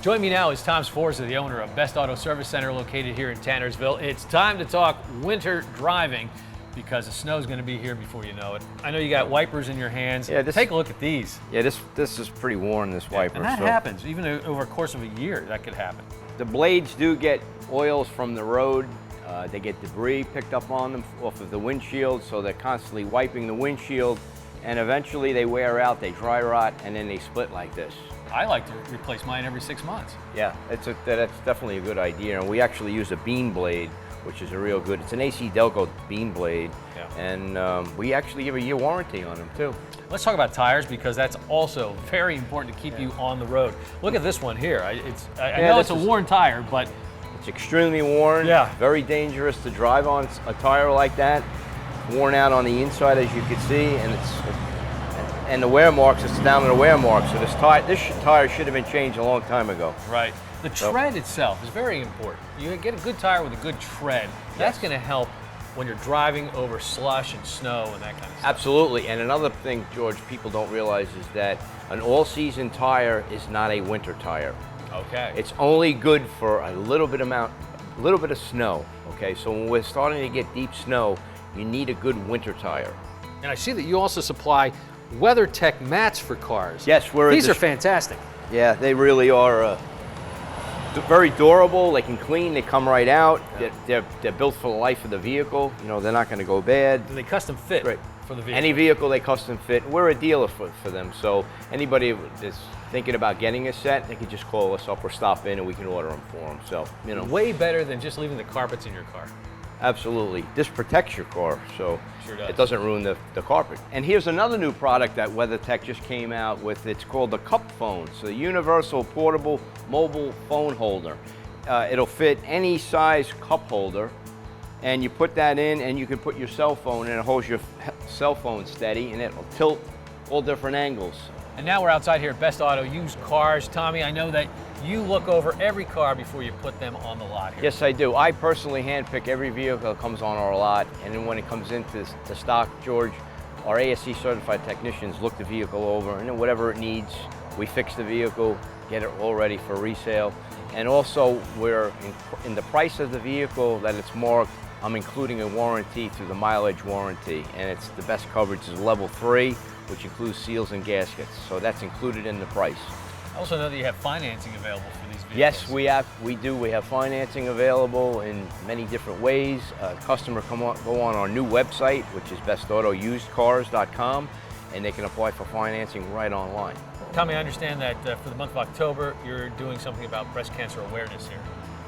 Join me now is Tom Sforza, the owner of Best Auto Service Center located here in Tannersville. It's time to talk winter driving because the snow's going to be here before you know it. I know you got wipers in your hands. Yeah, take a look at these. Yeah, this is pretty worn, this wiper. And that happens, even over a course of a year, that could happen. The blades do get oils from the road. They get debris picked up on them off of the windshield, so they're constantly wiping the windshield, and eventually they wear out, they dry rot, and then they split like this. I like to replace mine every 6 months. Yeah, that's definitely a good idea. And we actually use a bean blade, which is a real good, it's an AC Delco bean blade. Yeah. And we actually give a year warranty on them too. Let's talk about tires because that's also very important to keep you on the road. Look at this one here. I know it's a worn tire, but it's extremely worn. Yeah. Very dangerous to drive on a tire like that. Worn out on the inside, as you can see, and the wear marks, it's down to the wear marks. So this tire should have been changed a long time ago. Right. The tread itself is very important. You get a good tire with a good tread. That's going to help when you're driving over slush and snow and that kind of stuff. Absolutely. And another thing, George, people don't realize is that an all-season tire is not a winter tire. Okay. It's only good for a little bit of snow. Okay. So when we're starting to get deep snow, you need a good winter tire. And I see that you also supply Weathertech Mats for cars. Yes, these are fantastic. Yeah, they really are very durable. They can clean. They come right out. They're built for the life of the vehicle. You know, they're not going to go bad. And they custom fit for the vehicle. Any vehicle they custom fit. We're a dealer for them. So anybody that's thinking about getting a set, they can just call us up or stop in and we can order them for them. So, you know. Way better than just leaving the carpets in your car. Absolutely. This protects your car, so sure does. It doesn't ruin the carpet. And here's another new product that WeatherTech just came out with. It's called the Cup Phone. So the universal portable mobile phone holder. It'll fit any size cup holder, and you put that in and you can put your cell phone in. It holds your cell phone steady and it'll tilt all different angles. And now we're outside here at Best Auto Used Cars. Tommy, I know that you look over every car before you put them on the lot here. Yes, I do. I personally handpick every vehicle that comes on our lot, and then when it comes into stock, George, our ASC certified technicians look the vehicle over, and then whatever it needs, we fix the vehicle, get it all ready for resale. And also, we're in the price of the vehicle that it's marked, I'm including a warranty through the mileage warranty, and it's the best coverage is level 3, which includes seals and gaskets. So that's included in the price. I also know that you have financing available for these vehicles. Yes, we do. We have financing available in many different ways. Customer go on our new website, which is bestautoUsedCars.com, and they can apply for financing right online. Tommy, I understand that for the month of October, you're doing something about breast cancer awareness here.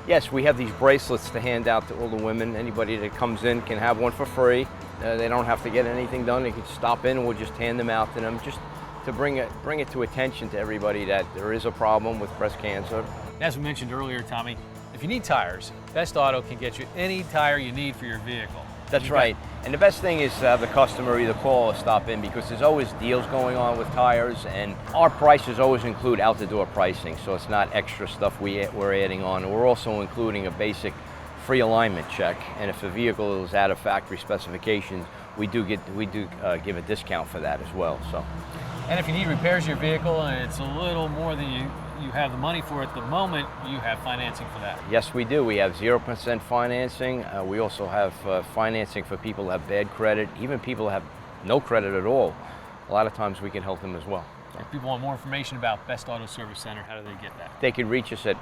Yes, we have these bracelets to hand out to all the women. Anybody that comes in can have one for free. They don't have to get anything done. They can stop in and we'll just hand them out to them, just to bring it to attention to everybody that there is a problem with breast cancer. As we mentioned earlier, Tommy, if you need tires, Best Auto can get you any tire you need for your vehicle. That's right. And the best thing is to have the customer either call or stop in because there's always deals going on with tires, and our prices always include out-the-door pricing, so it's not extra stuff we're adding on. We're also including a basic free alignment check, and if the vehicle is out of factory specifications, we do give a discount for that as well. So. And if you need repairs to your vehicle and it's a little more than you have the money for at the moment, you have financing for that. Yes, we do. We have 0% financing. We also have financing for people who have bad credit, even people who have no credit at all. A lot of times we can help them as well. If people want more information about Best Auto Service Center, how do they get that? They can reach us at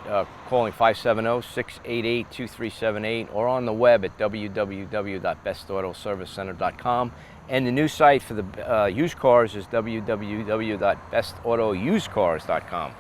calling 570-688-2378 or on the web at www.bestautoservicecenter.com. And the new site for the used cars is www.bestautoUsedCars.com.